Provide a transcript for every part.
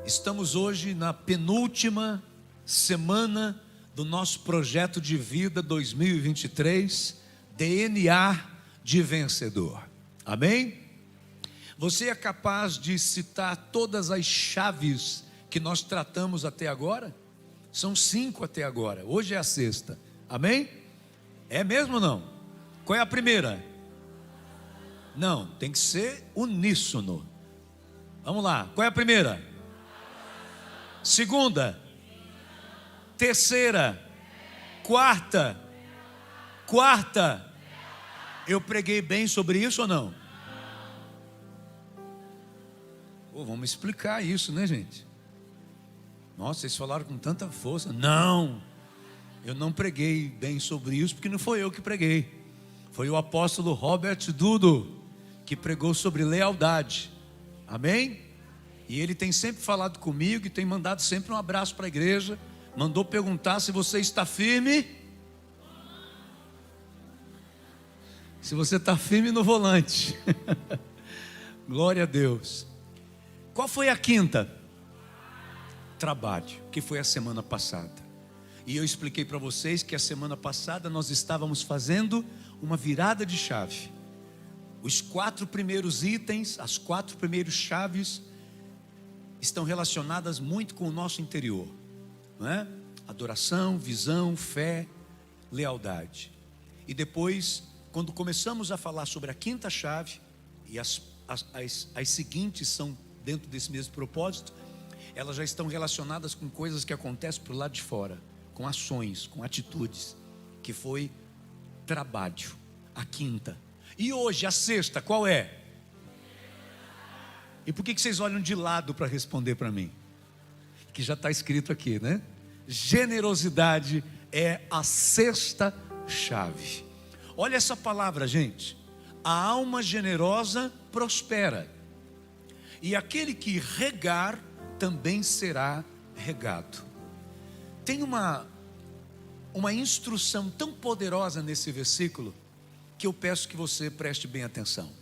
Estamos hoje na penúltima semana do nosso projeto de vida 2023, DNA de vencedor. Amém? Você é capaz de citar todas as chaves que nós tratamos até agora? São 5 até agora, hoje é a 6ª. Amém? É mesmo ou não? Qual é a primeira? Não, tem que ser uníssono. Vamos lá, qual é a primeira? Segunda, terceira, quarta. Eu preguei bem sobre isso ou não? Vamos explicar isso, né, gente? Nossa, vocês falaram com tanta força. Não, eu não preguei bem sobre isso, porque não foi eu que preguei. Foi o apóstolo Robert Dudo que pregou sobre lealdade. Amém? E ele tem sempre falado comigo e tem mandado sempre um abraço para a igreja. Mandou perguntar se você está firme. Se você está firme no volante. Glória a Deus. Qual foi a 5ª? Trabalho, que foi a semana passada. E eu expliquei para vocês que a semana passada nós estávamos fazendo uma virada de chave. Os 4 primeiros itens, as 4 primeiras chaves estão relacionadas muito com o nosso interior, não é? Adoração, visão, fé, lealdade. E depois, quando começamos a falar sobre a 5ª chave, e as seguintes são dentro desse mesmo propósito, elas já estão relacionadas com coisas que acontecem para o lado de fora, com ações, com atitudes, que foi trabalho, a 5ª. E hoje, a 6ª, qual é? E por que vocês olham de lado para responder para mim? Que já está escrito aqui, né? Generosidade é a 6ª chave. Olha essa palavra, gente. A alma generosa prospera, e aquele que regar também será regado. Tem uma instrução tão poderosa nesse versículo, que eu peço que você preste bem atenção.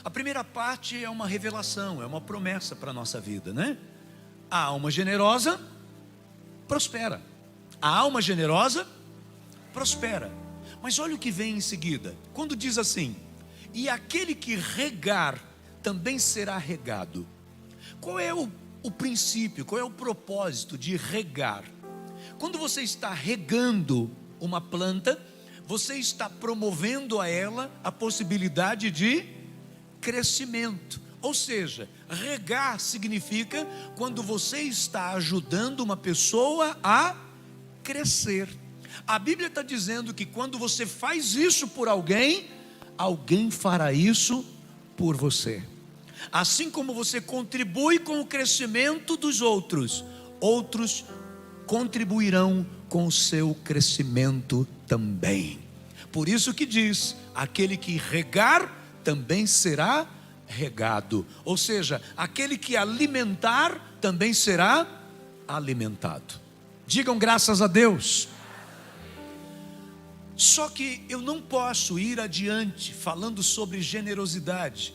A primeira parte é uma revelação, é uma promessa para a nossa vida, né? A alma generosa prospera. A alma generosa prospera. Mas olha o que vem em seguida. Quando diz assim: e aquele que regar também será regado. Qual é o princípio, qual é o propósito de regar? Quando você está regando uma planta, você está promovendo a ela a possibilidade de crescimento. Ou seja, regar significa quando você está ajudando uma pessoa a crescer. A Bíblia está dizendo que quando você faz isso por alguém, alguém fará isso por você. Assim como você contribui com o crescimento dos outros, outros contribuirão com o seu crescimento também. Por isso que diz: aquele que regar também será regado. Ou seja, aquele que alimentar também será alimentado. Digam graças a Deus. Só que eu não posso ir adiante falando sobre generosidade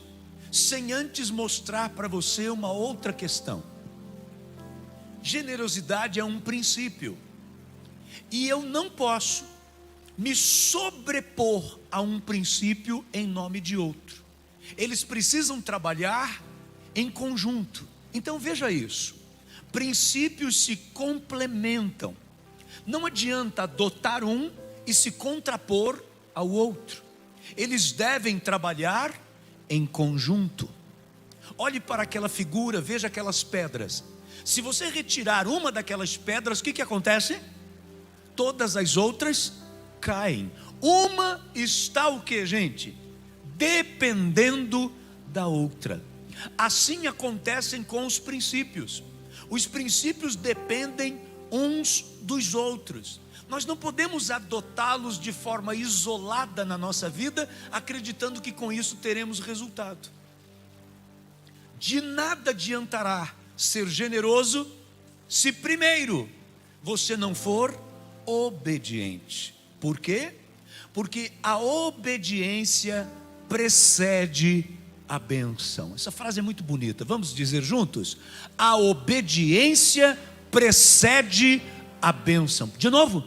sem antes mostrar para você uma outra questão. Generosidade é um princípio, e eu não posso me sobrepor a um princípio em nome de outro. Eles precisam trabalhar em conjunto. Então veja isso: princípios se complementam. Não adianta adotar um e se contrapor ao outro. Eles devem trabalhar em conjunto. Olhe para aquela figura, veja aquelas pedras. Se você retirar uma daquelas pedras, o que acontece? Todas as outras caem. Uma está o que, gente? Dependendo da outra. Assim acontecem com os princípios. Os princípios dependem uns dos outros. Nós não podemos adotá-los de forma isolada na nossa vida, acreditando que com isso teremos resultado. De nada adiantará ser generoso se primeiro você não for obediente. Por quê? Porque a obediência precede a bênção. Essa frase é muito bonita. Vamos dizer juntos? A obediência precede a bênção. De novo.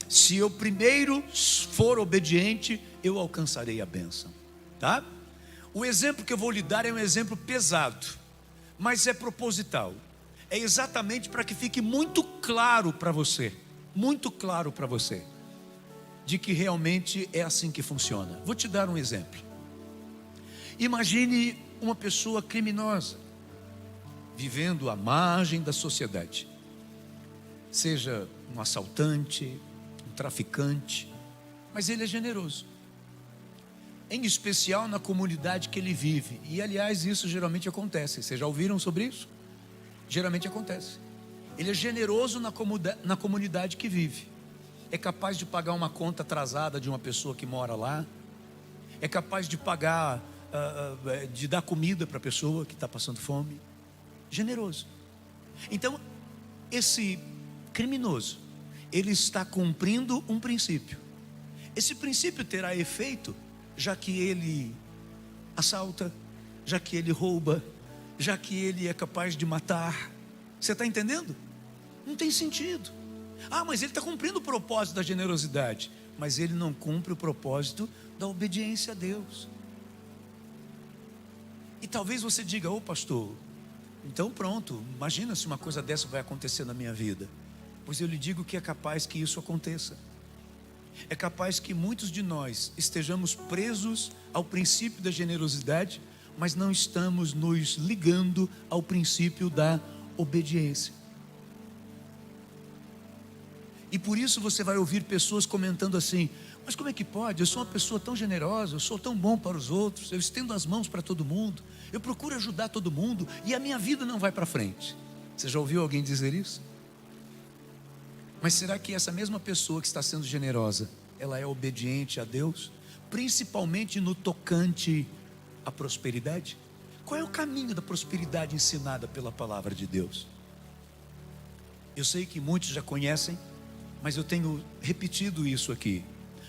Se eu primeiro for obediente, eu alcançarei a bênção. Tá? O exemplo que eu vou lhe dar é um exemplo pesado, mas é proposital. É exatamente para que fique muito claro para você, de que realmente é assim que funciona. Vou te dar um exemplo. Imagine uma pessoa criminosa, vivendo à margem da sociedade. Seja um assaltante, um traficante, mas ele é generoso. Em especial na comunidade que ele vive. E aliás, isso geralmente acontece. Vocês já ouviram sobre isso? Geralmente acontece. Ele é generoso na comunidade que vive. É capaz de pagar uma conta atrasada de uma pessoa que mora lá. É capaz de pagar, de dar comida para a pessoa que está passando fome. Generoso. Então, esse criminoso, ele está cumprindo um princípio. Esse princípio terá efeito, já que ele assalta, já que ele rouba, já que ele é capaz de matar. Você está entendendo? Não tem sentido. Mas ele está cumprindo o propósito da generosidade, mas ele não cumpre o propósito da obediência a Deus. E talvez você diga: pastor, então pronto, imagina se uma coisa dessa vai acontecer na minha vida. Pois eu lhe digo que é capaz que isso aconteça. É capaz que muitos de nós estejamos presos ao princípio da generosidade, mas não estamos nos ligando ao princípio da obediência. E por isso você vai ouvir pessoas comentando assim: mas como é que pode? Eu sou uma pessoa tão generosa, eu sou tão bom para os outros, eu estendo as mãos para todo mundo, eu procuro ajudar todo mundo e a minha vida não vai para frente. Você já ouviu alguém dizer isso? Mas será que essa mesma pessoa que está sendo generosa, ela é obediente a Deus? Principalmente no tocante à prosperidade? Qual é o caminho da prosperidade ensinada pela palavra de Deus? Eu sei que muitos já conhecem, mas eu tenho repetido isso aqui.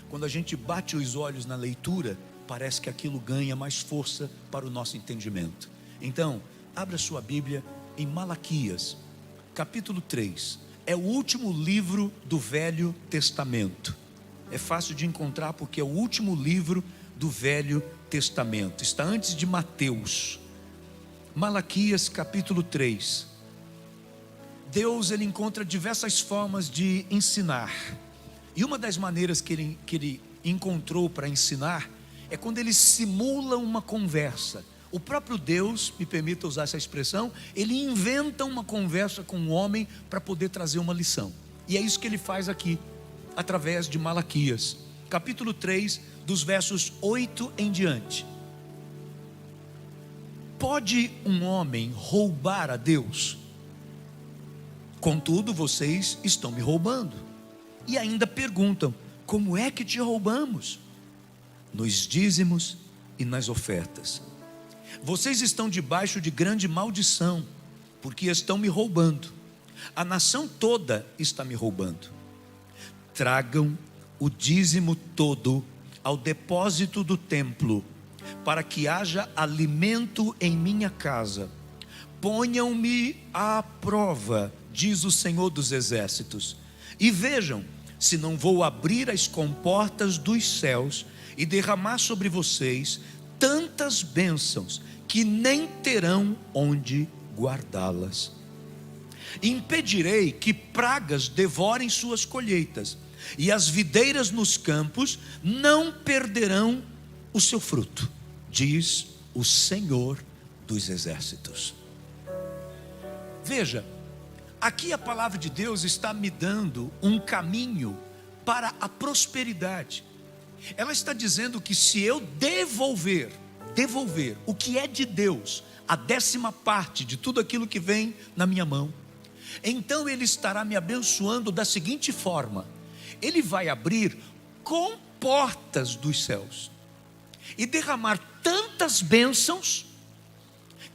Quando a gente bate os olhos na leitura, parece que aquilo ganha mais força para o nosso entendimento. Então, abra sua Bíblia em Malaquias, capítulo 3. É o último livro do Velho Testamento. É fácil de encontrar porque é o último livro do Velho Testamento. Está antes de Mateus. Malaquias capítulo 3. Deus, ele encontra diversas formas de ensinar. E uma das maneiras que ele encontrou para ensinar é quando ele simula uma conversa. O próprio Deus, me permita usar essa expressão, ele inventa uma conversa com um homem para poder trazer uma lição. E é isso que ele faz aqui, através de Malaquias, capítulo 3, dos versos 8 em diante. Pode um homem roubar a Deus? Contudo, vocês estão me roubando. E ainda perguntam: como é que te roubamos? Nos dízimos e nas ofertas. Vocês estão debaixo de grande maldição, porque estão me roubando. A nação toda está me roubando. Tragam o dízimo todo ao depósito do templo, para que haja alimento em minha casa. Ponham-me à prova, diz o Senhor dos Exércitos, e vejam se não vou abrir as comportas dos céus e derramar sobre vocês tantas bênçãos que nem terão onde guardá-las. Impedirei que pragas devorem suas colheitas, e as videiras nos campos não perderão o seu fruto, diz o Senhor dos Exércitos. Veja, aqui a palavra de Deus está me dando um caminho para a prosperidade. Ela está dizendo que se eu devolver o que é de Deus, a 10ª de tudo aquilo que vem na minha mão, então Ele estará me abençoando da seguinte forma: Ele vai abrir comportas dos céus e derramar tantas bênçãos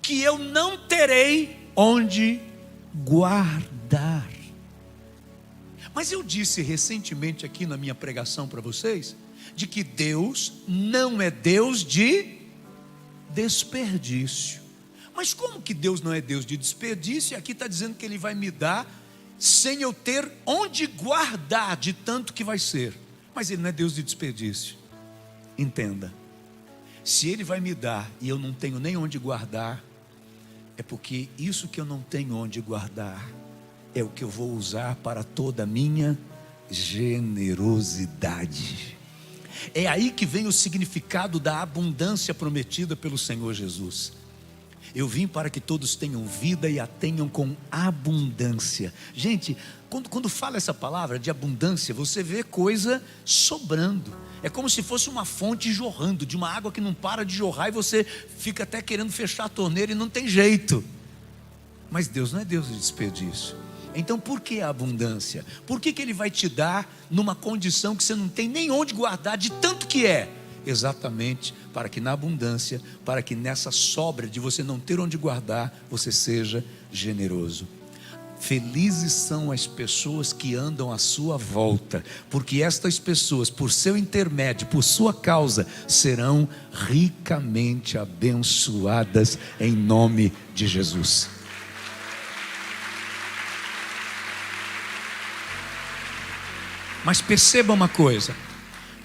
que eu não terei onde guardar. Mas eu disse recentemente aqui na minha pregação para vocês de que Deus não é Deus de desperdício. Mas como que Deus não é Deus de desperdício? E aqui está dizendo que Ele vai me dar sem eu ter onde guardar de tanto que vai ser. Mas Ele não é Deus de desperdício. Entenda, se Ele vai me dar e eu não tenho nem onde guardar, é porque isso que eu não tenho onde guardar é o que eu vou usar para toda a minha generosidade. É aí que vem o significado da abundância prometida pelo Senhor Jesus. Eu vim para que todos tenham vida e a tenham com abundância. Gente, quando fala essa palavra de abundância, você vê coisa sobrando. É como se fosse uma fonte jorrando, de uma água que não para de jorrar, e você fica até querendo fechar a torneira e não tem jeito. Mas Deus não é Deus de desperdício. Então por que a abundância? Por que Ele vai te dar numa condição que você não tem nem onde guardar de tanto que é? Exatamente para que na abundância, para que nessa sobra de você não ter onde guardar, você seja generoso. Felizes são as pessoas que andam à sua volta, porque estas pessoas, por seu intermédio, por sua causa, serão ricamente abençoadas em nome de Jesus. Mas perceba uma coisa: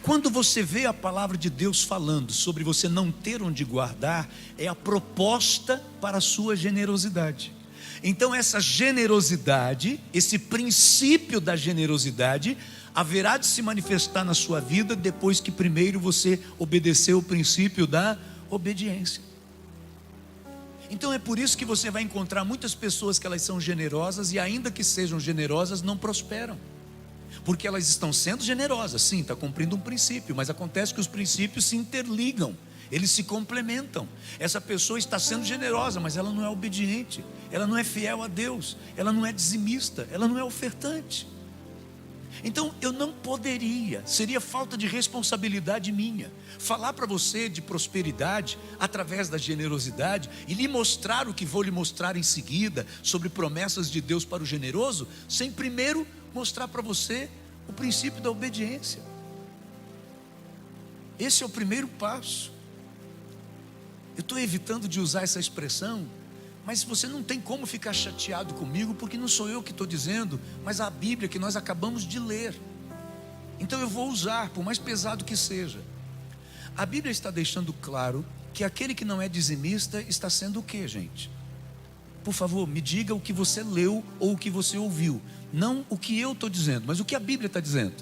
quando você vê a palavra de Deus falando sobre você não ter onde guardar, é a proposta para a sua generosidade. Então essa generosidade, esse princípio da generosidade, haverá de se manifestar na sua vida depois que primeiro você obedeceu o princípio da obediência. Então é por isso que você vai encontrar muitas pessoas que elas são generosas e ainda que sejam generosas não prosperam. Porque elas estão sendo generosas, sim, está cumprindo um princípio, mas acontece que os princípios se interligam, eles se complementam. Essa pessoa está sendo generosa, mas ela não é obediente, ela não é fiel a Deus, ela não é dizimista, ela não é ofertante. Então eu não poderia, seria falta de responsabilidade minha, falar para você de prosperidade através da generosidade e lhe mostrar o que vou lhe mostrar em seguida sobre promessas de Deus para o generoso, sem primeiro mostrar para você o princípio da obediência. Esse é o primeiro passo. Eu estou evitando de usar essa expressão, mas você não tem como ficar chateado comigo, porque não sou eu que estou dizendo, mas a Bíblia que nós acabamos de ler. Então eu vou usar, por mais pesado que seja. A Bíblia está deixando claro que aquele que não é dizimista está sendo o quê, gente? Por favor, me diga o que você leu ou o que você ouviu. Não o que eu estou dizendo, mas o que a Bíblia está dizendo.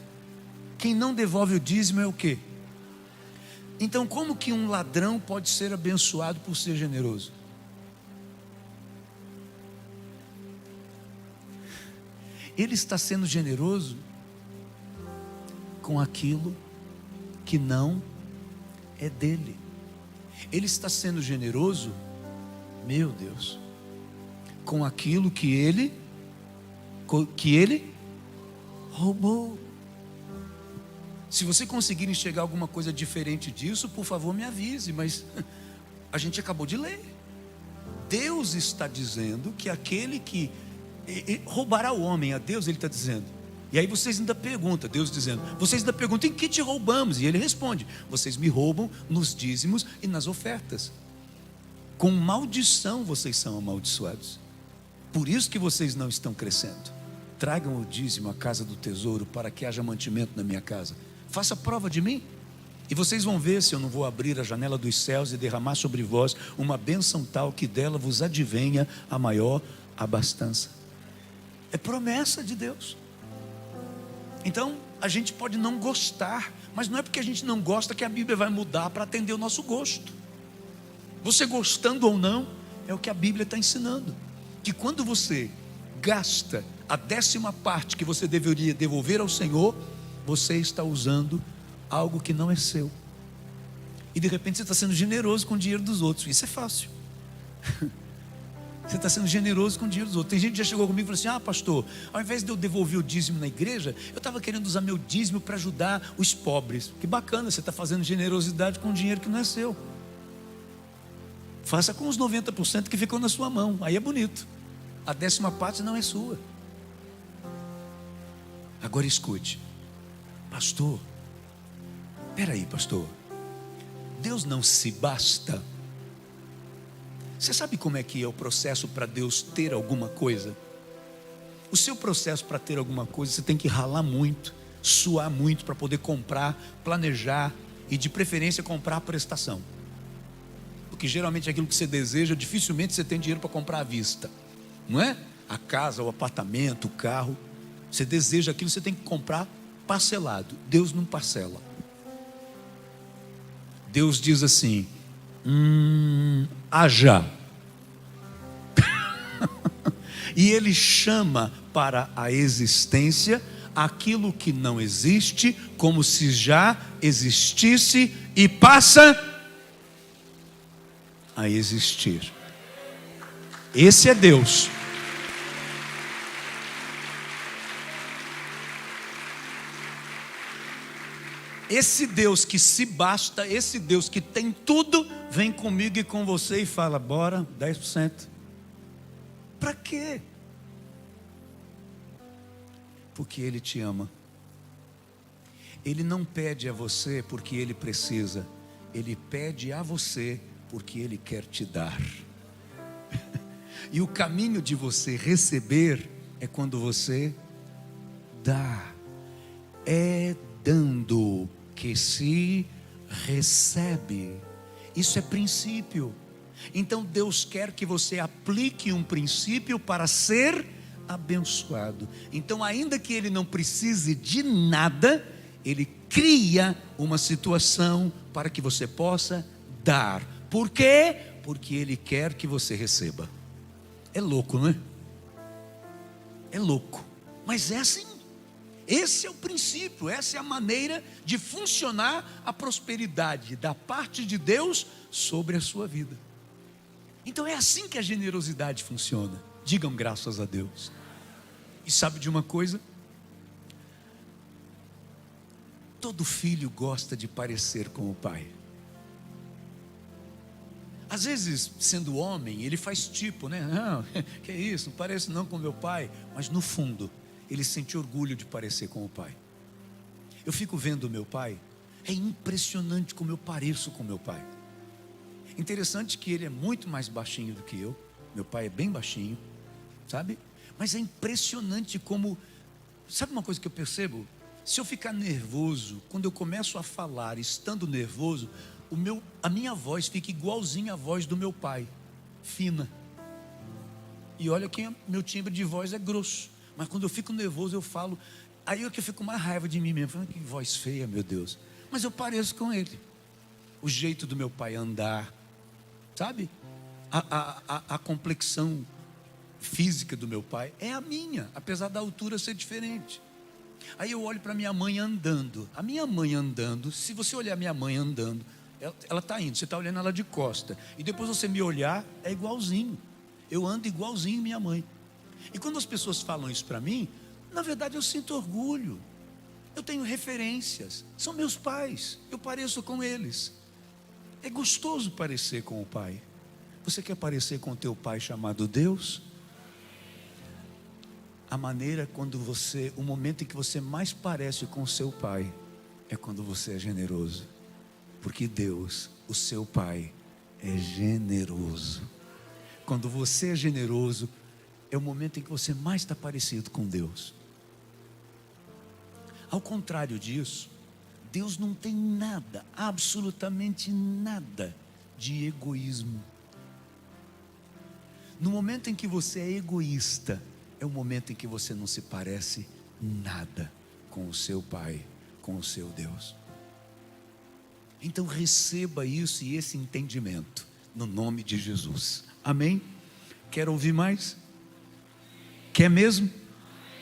Quem não devolve o dízimo é o quê? Então como que um ladrão pode ser abençoado por ser generoso? Ele está sendo generoso com aquilo que não é dele. Ele está sendo generoso, meu Deus, com aquilo que ele roubou. Se você conseguir enxergar alguma coisa diferente disso, por favor me avise, mas a gente acabou de ler. Deus está dizendo que aquele que roubará o homem, a Deus ele está dizendo. E aí vocês ainda perguntam, Deus dizendo, vocês ainda perguntam, em que te roubamos? E ele responde, vocês me roubam nos dízimos e nas ofertas. Com maldição vocês são amaldiçoados. Por isso que vocês não estão crescendo. Tragam o dízimo à casa do tesouro, para que haja mantimento na minha casa. Faça prova de mim, e vocês vão ver se eu não vou abrir a janela dos céus e derramar sobre vós uma bênção tal que dela vos advenha a maior abastança. É promessa de Deus. Então a gente pode não gostar, mas não é porque a gente não gosta que a Bíblia vai mudar para atender o nosso gosto. Você gostando ou não, é o que a Bíblia está ensinando, que quando você gasta a 10ª parte que você deveria devolver ao Senhor, você está usando algo que não é seu. E de repente você está sendo generoso com o dinheiro dos outros. Isso é fácil. Você está sendo generoso com o dinheiro dos outros. Tem gente que já chegou comigo e falou assim: pastor, ao invés de eu devolver o dízimo na igreja, eu estava querendo usar meu dízimo para ajudar os pobres. Que bacana, você está fazendo generosidade com dinheiro que não é seu. Faça com os 90% que ficou na sua mão, aí é bonito. A 10ª parte não é sua. Agora escute, pastor, Espera aí, pastor, Deus não se basta? Você sabe como é que é o processo para Deus ter alguma coisa? O seu processo para ter alguma coisa, você tem que ralar muito, suar muito para poder comprar, planejar e de preferência comprar a prestação. Porque geralmente aquilo que você deseja, dificilmente você tem dinheiro para comprar à vista, não é? A casa, o apartamento, o carro. Você deseja aquilo, você tem que comprar parcelado. Deus não parcela. Deus diz assim: haja. E Ele chama para a existência aquilo que não existe, como se já existisse, e passa a existir. Esse é Deus. Esse Deus que se basta, esse Deus que tem tudo, vem comigo e com você e fala: bora, 10%. Para quê? Porque Ele te ama. Ele não pede a você porque Ele precisa. Ele pede a você porque Ele quer te dar. E o caminho de você receber é quando você dá. É dando que se recebe. Isso é princípio. Então Deus quer que você aplique um princípio para ser abençoado. Então, ainda que Ele não precise de nada, Ele cria uma situação para que você possa dar. Por quê? Porque Ele quer que você receba. É louco, não é? É louco, mas é assim. Esse é o princípio, essa é a maneira de funcionar a prosperidade da parte de Deus sobre a sua vida. Então é assim que a generosidade funciona. Digam graças a Deus. E sabe de uma coisa? Todo filho gosta de parecer com o pai. Às vezes, sendo homem, ele faz tipo, né? Não, que é isso, não pareço não com meu pai. Mas no fundo, ele sente orgulho de parecer com o pai. Eu fico vendo o meu pai, é impressionante como eu pareço com meu pai. Interessante que ele é muito mais baixinho do que eu. Meu pai é bem baixinho, sabe? Mas é impressionante como... Sabe uma coisa que eu percebo? Se eu ficar nervoso, quando eu começo a falar estando nervoso, a minha voz fica igualzinha à voz do meu pai, fina. E olha que meu timbre de voz é grosso, mas quando eu fico nervoso eu falo, aí é que eu fico com mais raiva de mim mesmo, falando: que voz feia, meu Deus. Mas eu pareço com ele. O jeito do meu pai andar, sabe? A complexão física do meu pai é a minha, apesar da altura ser diferente. Aí eu olho para minha mãe andando. A minha mãe andando, se você olhar minha mãe andando, ela está indo, você está olhando ela de costa. E depois você me olhar, é igualzinho. Eu ando igualzinho minha mãe. E quando as pessoas falam isso para mim, na verdade eu sinto orgulho. Eu tenho referências, são meus pais, eu pareço com eles. É gostoso parecer com o pai. Você quer parecer com o teu pai chamado Deus? A maneira o momento em que você mais parece com o seu pai é quando você é generoso. Porque Deus, o seu pai, é generoso. Quando você é generoso, é o momento em que você mais está parecido com Deus. Ao contrário disso, Deus não tem nada, absolutamente nada de egoísmo. No momento em que você é egoísta, é o momento em que você não se parece nada com o seu Pai, com o seu Deus. Então receba isso e esse entendimento, no nome de Jesus. Amém? Quer ouvir mais? Quer mesmo?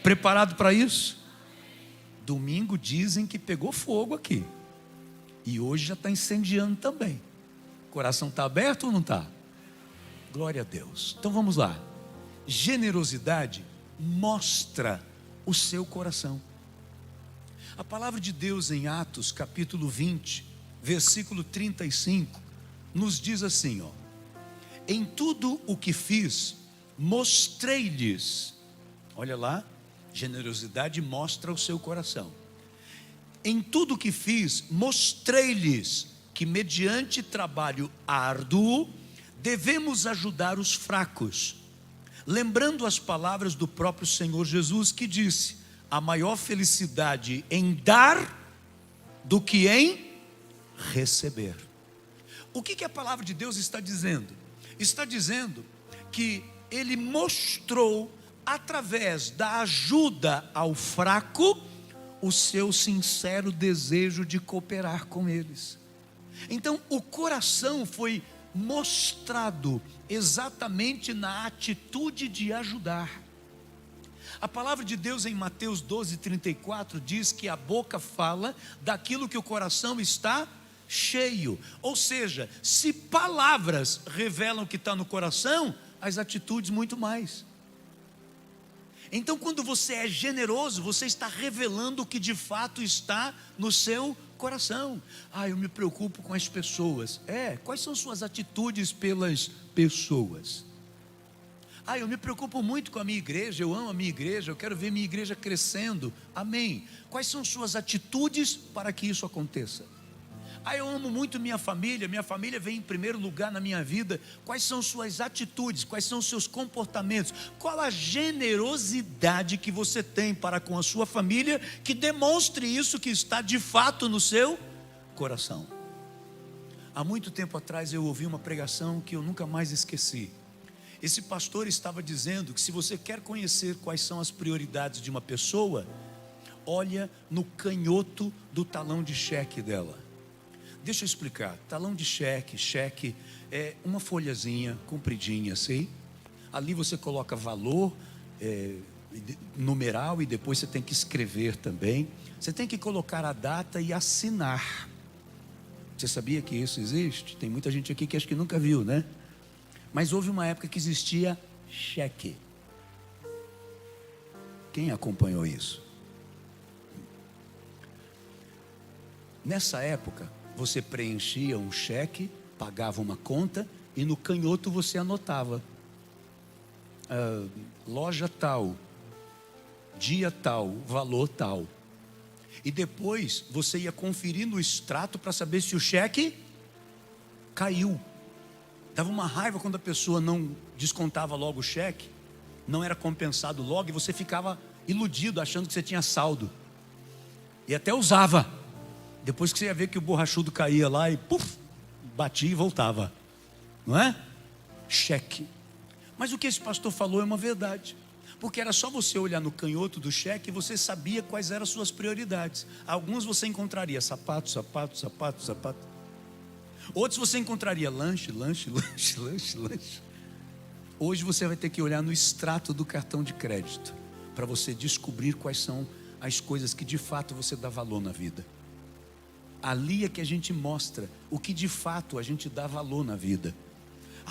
Preparado para isso? Domingo dizem que pegou fogo aqui. E hoje já está incendiando também. O coração está aberto ou não está? Glória a Deus. Então vamos lá. Generosidade mostra o seu coração. A palavra de Deus em Atos capítulo 20, versículo 35, nos diz assim, ó: em tudo o que fiz, mostrei-lhes. Olha lá, generosidade mostra o seu coração. em tudo que fiz, mostrei-lhes que mediante trabalho árduo, devemos ajudar os fracos, lembrando as palavras do próprio Senhor Jesus, que disse: há maior felicidade em dar do que em receber. O que a palavra de Deus está dizendo? Está dizendo que Ele mostrou, através da ajuda ao fraco, o seu sincero desejo de cooperar com eles. Então o coração foi mostrado exatamente na atitude de ajudar. A palavra de Deus em Mateus 12:34 diz que a boca fala daquilo que o coração está cheio. Ou seja, se palavras revelam o que está no coração, as atitudes muito mais. Então, quando você é generoso, você está revelando o que de fato está no seu coração. Eu me preocupo com as pessoas. Quais são suas atitudes pelas pessoas? Eu me preocupo muito com a minha igreja, eu amo a minha igreja, eu quero ver minha igreja crescendo. Amém. Quais são suas atitudes para que isso aconteça? Eu amo muito minha família vem em primeiro lugar na minha vida. Quais são suas atitudes? Quais são os seus comportamentos? Qual a generosidade que você tem para com a sua família, que demonstre isso que está de fato no seu coração? Há muito tempo atrás eu ouvi uma pregação que eu nunca mais esqueci. Esse pastor estava dizendo que se você quer conhecer quais são as prioridades de uma pessoa, olha no canhoto do talão de cheque dela. Deixa eu explicar. Talão de cheque é uma folhazinha compridinha assim. Ali você coloca valor, numeral, e depois você tem que escrever também. Você tem que colocar a data e assinar. Você sabia que isso existe? Tem muita gente aqui que acho que nunca viu, né? Mas houve uma época que existia cheque. Quem acompanhou isso? Nessa época, você preenchia um cheque, pagava uma conta e no canhoto você anotava: loja tal, dia tal, valor tal. E depois você ia conferir no extrato para saber se o cheque caiu. Dava uma raiva quando a pessoa não descontava logo o cheque, não era compensado logo, e você ficava iludido achando que você tinha saldo, e até usava. Depois que você ia ver que o borrachudo caía lá e puf, batia e voltava, não é? Cheque. Mas o que esse pastor falou é uma verdade, porque era só você olhar no canhoto do cheque e você sabia quais eram as suas prioridades. Alguns você encontraria sapato. Outros você encontraria lanche. Hoje você vai ter que olhar no extrato do cartão de crédito para você descobrir quais são as coisas que de fato você dá valor na vida. Ali é que a gente mostra o que de fato a gente dá valor na vida.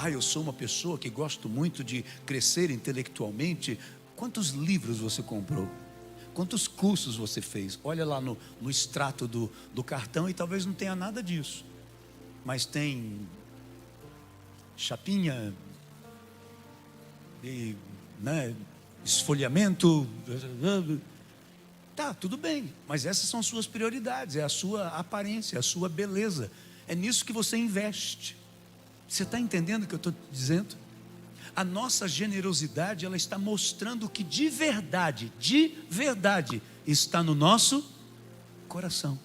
Eu sou uma pessoa que gosto muito de crescer intelectualmente. Quantos livros você comprou? Quantos cursos você fez? Olha lá no extrato do cartão e talvez não tenha nada disso, mas tem chapinha e, esfolhamento. Tá, tudo bem, mas essas são suas prioridades, é a sua aparência, a sua beleza, é nisso que você investe. Você está entendendo o que eu estou dizendo? A nossa generosidade, ela está mostrando o que de verdade está no nosso coração.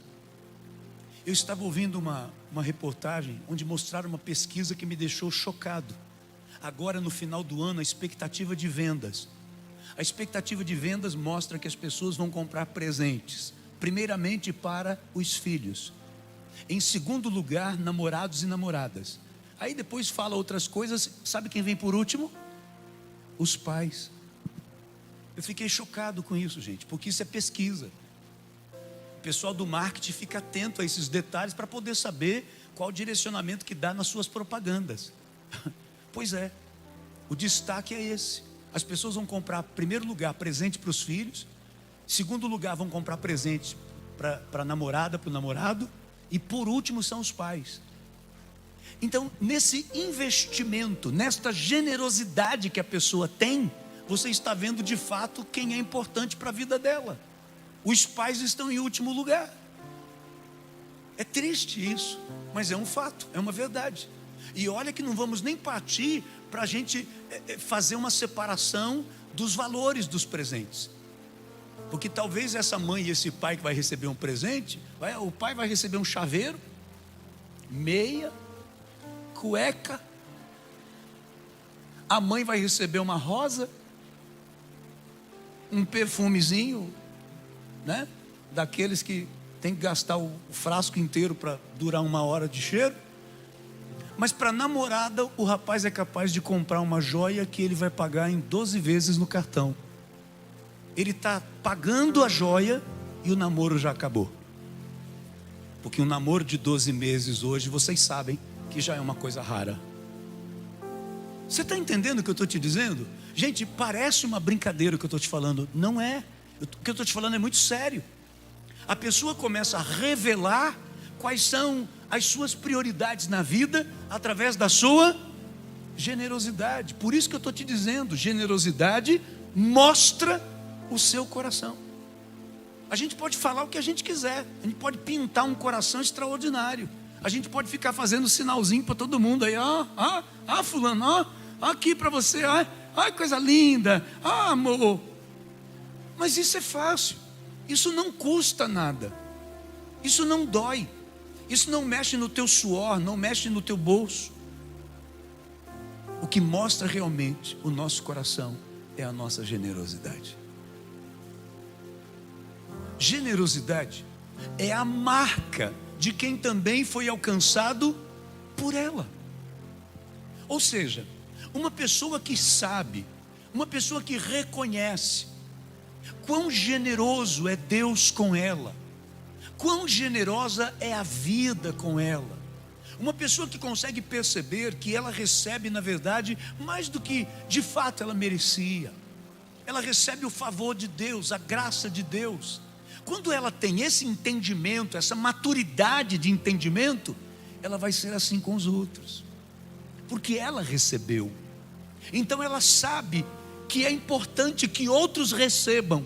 Eu estava ouvindo uma reportagem onde mostraram uma pesquisa que me deixou chocado. Agora no final do ano, a expectativa de vendas. A expectativa de vendas mostra que as pessoas vão comprar presentes, primeiramente para os filhos, em segundo lugar, namorados e namoradas. Aí depois fala outras coisas. Sabe quem vem por último? Os pais. Eu fiquei chocado com isso, gente, porque isso é pesquisa. O pessoal do marketing fica atento a esses detalhes para poder saber qual o direcionamento que dá nas suas propagandas. Pois é, o destaque é esse. As pessoas vão comprar, em primeiro lugar, presente para os filhos. Em segundo lugar, vão comprar presente para a namorada, para o namorado. E por último são os pais. Então, nesse investimento, nesta generosidade que a pessoa tem, você está vendo de fato quem é importante para a vida dela. Os pais estão em último lugar. É triste isso, mas é um fato, é uma verdade. E olha que não vamos nem partir para a gente fazer uma separação dos valores dos presentes. Porque talvez essa mãe e esse pai que vai receber um presente, o pai vai receber um chaveiro, meia, cueca. A mãe vai receber uma rosa, um perfumezinho, né? Daqueles que tem que gastar o frasco inteiro para durar 1 hora de cheiro. Mas para a namorada, o rapaz é capaz de comprar uma joia que ele vai pagar em 12 vezes no cartão. Ele está pagando a joia e o namoro já acabou. Porque um namoro de 12 meses hoje, vocês sabem que já é uma coisa rara. Você está entendendo o que eu estou te dizendo? Gente, parece uma brincadeira o que eu estou te falando. Não é. O que eu estou te falando é muito sério. A pessoa começa a revelar quais são as suas prioridades na vida através da sua generosidade. Por isso que eu estou te dizendo, generosidade mostra o seu coração. A gente pode falar o que a gente quiser, a gente pode pintar um coração extraordinário, a gente pode ficar fazendo sinalzinho para todo mundo aí, fulano, aqui para você, coisa linda, amor. Mas isso é fácil, isso não custa nada, isso não dói, isso não mexe no teu suor, não mexe no teu bolso. O que mostra realmente o nosso coração é a nossa generosidade. Generosidade é a marca de quem também foi alcançado por ela. Ou seja, uma pessoa que sabe, uma pessoa que reconhece quão generoso é Deus com ela, quão generosa é a vida com ela. Uma pessoa que consegue perceber que ela recebe, na verdade, mais do que de fato ela merecia. Ela recebe o favor de Deus, a graça de Deus. Quando ela tem esse entendimento, essa maturidade de entendimento, ela vai ser assim com os outros, porque ela recebeu. Então ela sabe que é importante que outros recebam,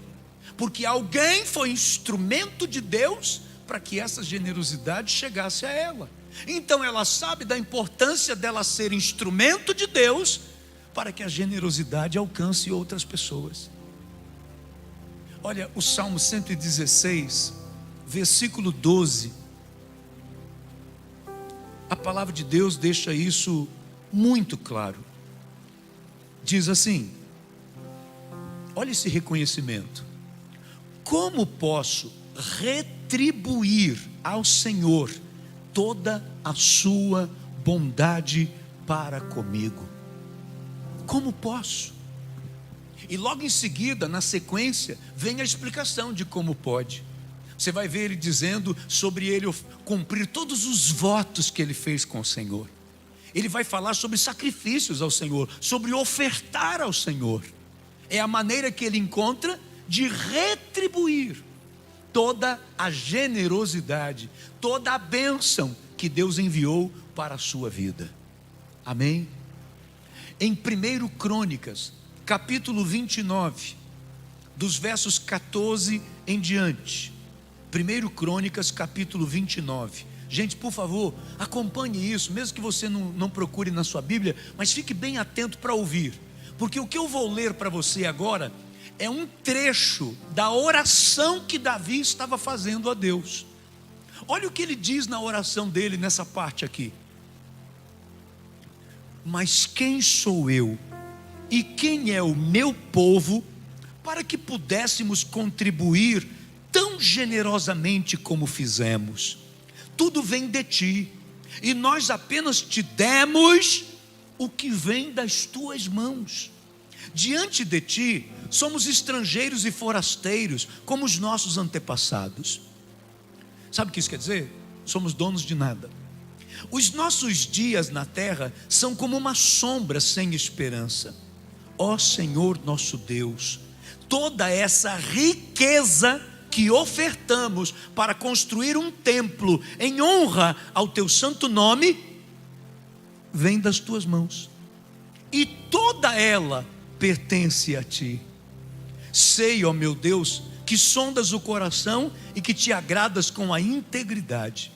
porque alguém foi instrumento de Deus para que essa generosidade chegasse a ela. Então ela sabe da importância dela ser instrumento de Deus para que a generosidade alcance outras pessoas. Olha, o Salmo 116, versículo 12. A palavra de Deus deixa isso muito claro. Diz assim: olha esse reconhecimento. Como posso retribuir ao Senhor toda a sua bondade para comigo? Como posso? E logo em seguida, na sequência, vem a explicação de como pode. Você vai ver ele dizendo sobre ele cumprir todos os votos que ele fez com o Senhor. Ele vai falar sobre sacrifícios ao Senhor, sobre ofertar ao Senhor. É a maneira que ele encontra de retribuir toda a generosidade, toda a bênção que Deus enviou para a sua vida. Amém? Em 1 Crônicas, capítulo 29, dos versos 14 em diante. 1 Crônicas, capítulo 29. Gente, por favor, acompanhe isso, mesmo que você não procure na sua Bíblia, mas fique bem atento para ouvir, porque o que eu vou ler para você agora é um trecho da oração que Davi estava fazendo a Deus. Olha o que ele diz na oração dele nessa parte aqui. Mas quem sou eu e quem é o meu povo para que pudéssemos contribuir tão generosamente como fizemos? Tudo vem de ti, e nós apenas te demos o que vem das tuas mãos. Diante de ti somos estrangeiros e forasteiros, como os nossos antepassados. Sabe o que isso quer dizer? Somos donos de nada. Os nossos dias na terra são como uma sombra sem esperança. Ó Senhor nosso Deus, toda essa riqueza que ofertamos para construir um templo em honra ao teu santo nome, vem das tuas mãos, e toda ela pertence a ti. Sei, ó meu Deus, que sondas o coração e que te agradas com a integridade.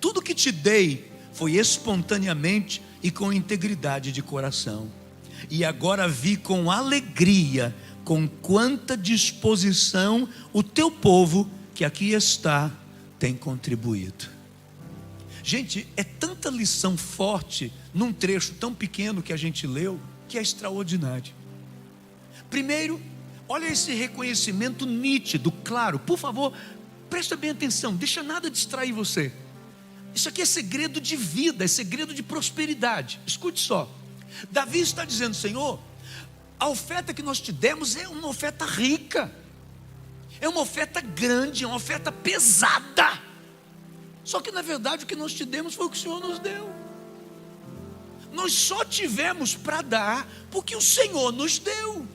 tudo que te dei foi espontaneamente e com integridade de coração. E agora vi com alegria, com quanta disposição o teu povo que aqui está tem contribuído. Gente, é tanta lição forte num trecho tão pequeno que a gente leu, que é extraordinário. Primeiro, olha esse reconhecimento nítido, claro. Por favor, presta bem atenção, deixa nada distrair você. Isso aqui é segredo de vida, é segredo de prosperidade. Escute só, Davi está dizendo: Senhor, a oferta que nós te demos é uma oferta rica, é uma oferta grande, é uma oferta pesada. Só que na verdade o que nós te demos foi o que o Senhor nos deu. Nós só tivemos para dar porque o Senhor nos deu.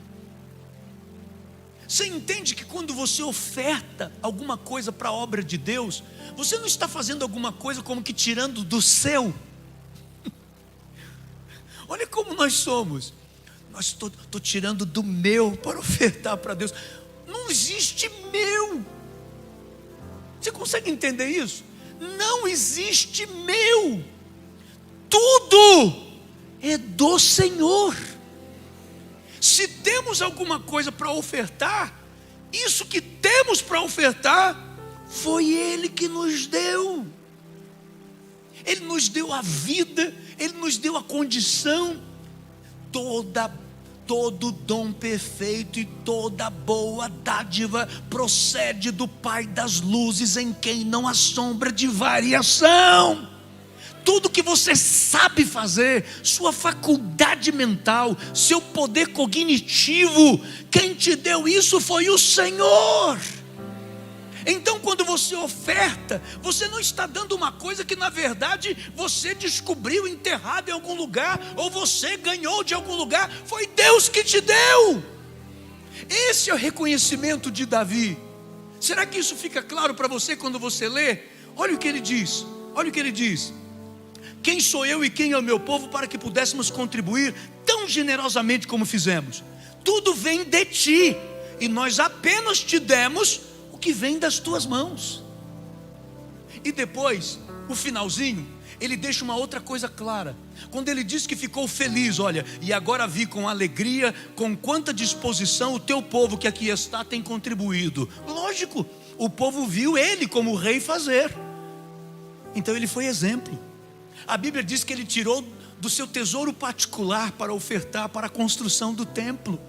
Você entende que quando você oferta alguma coisa para a obra de Deus, você não está fazendo alguma coisa como que tirando do seu. Olha como nós somos. Nós estou tirando do meu para ofertar para Deus. Não existe meu. Você consegue entender isso? Não existe meu. Tudo é do Senhor. Se temos alguma coisa para ofertar, isso que temos para ofertar foi Ele que nos deu. Ele nos deu a vida, Ele nos deu a condição. Todo dom perfeito e toda boa dádiva procede do Pai das luzes, em quem não há sombra de variação. Tudo que você sabe fazer, sua faculdade mental, seu poder cognitivo, quem te deu isso foi o Senhor. Então quando você oferta, você não está dando uma coisa que na verdade você descobriu enterrado em algum lugar, ou você ganhou de algum lugar. Foi Deus que te deu. Esse é o reconhecimento de Davi. Será que isso fica claro para você quando você lê? Olha o que ele diz, olha o que ele diz: quem sou eu e quem é o meu povo para que pudéssemos contribuir tão generosamente como fizemos? Tudo vem de ti, e nós apenas te demos o que vem das tuas mãos. E depois, o finalzinho, ele deixa uma outra coisa clara. Quando ele diz que ficou feliz, olha, e agora vi com alegria, com quanta disposição o teu povo que aqui está tem contribuído. Lógico, o povo viu ele como rei fazer, então ele foi exemplo. A Bíblia diz que ele tirou do seu tesouro particular para ofertar para a construção do templo.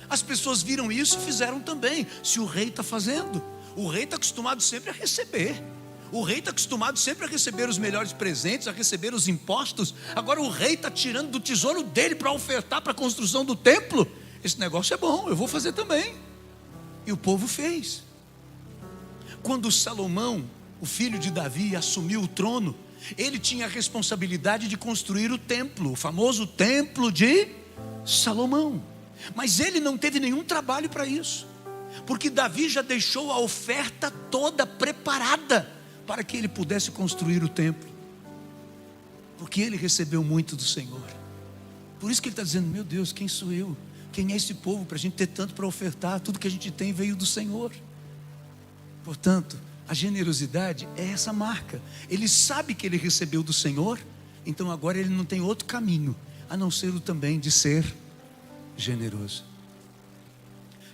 As pessoas viram isso e fizeram também. Se o rei está fazendo, o rei está acostumado sempre a receber. O rei está acostumado sempre a receber os melhores presentes, a receber os impostos. Agora o rei está tirando do tesouro dele para ofertar para a construção do templo. Esse negócio é bom, eu vou fazer também. E o povo fez. Quando Salomão, o filho de Davi, assumiu o trono, ele tinha a responsabilidade de construir o templo, o famoso templo de Salomão. Mas ele não teve nenhum trabalho para isso, porque Davi já deixou a oferta toda preparada para que ele pudesse construir o templo, porque ele recebeu muito do Senhor. Por isso que ele está dizendo: meu Deus, quem sou eu? Quem é esse povo para a gente ter tanto para ofertar? Tudo que a gente tem veio do Senhor. Portanto, a generosidade é essa marca. Ele sabe que ele recebeu do Senhor, então agora ele não tem outro caminho a não ser o também de ser generoso.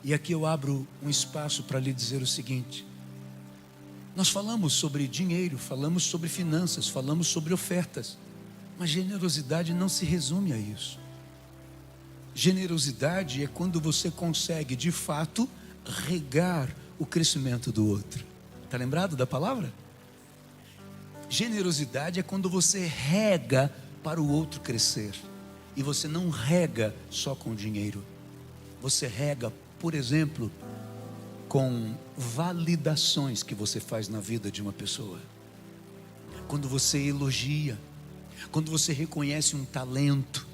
E aqui eu abro um espaço para lhe dizer o seguinte: nós falamos sobre dinheiro, falamos sobre finanças, falamos sobre ofertas, mas generosidade não se resume a isso. Generosidade é quando você consegue de fato regar o crescimento do outro. Está lembrado da palavra? Generosidade é quando você rega para o outro crescer. E você não rega só com dinheiro. Você rega, por exemplo, com validações que você faz na vida de uma pessoa. Quando você elogia, quando você reconhece um talento,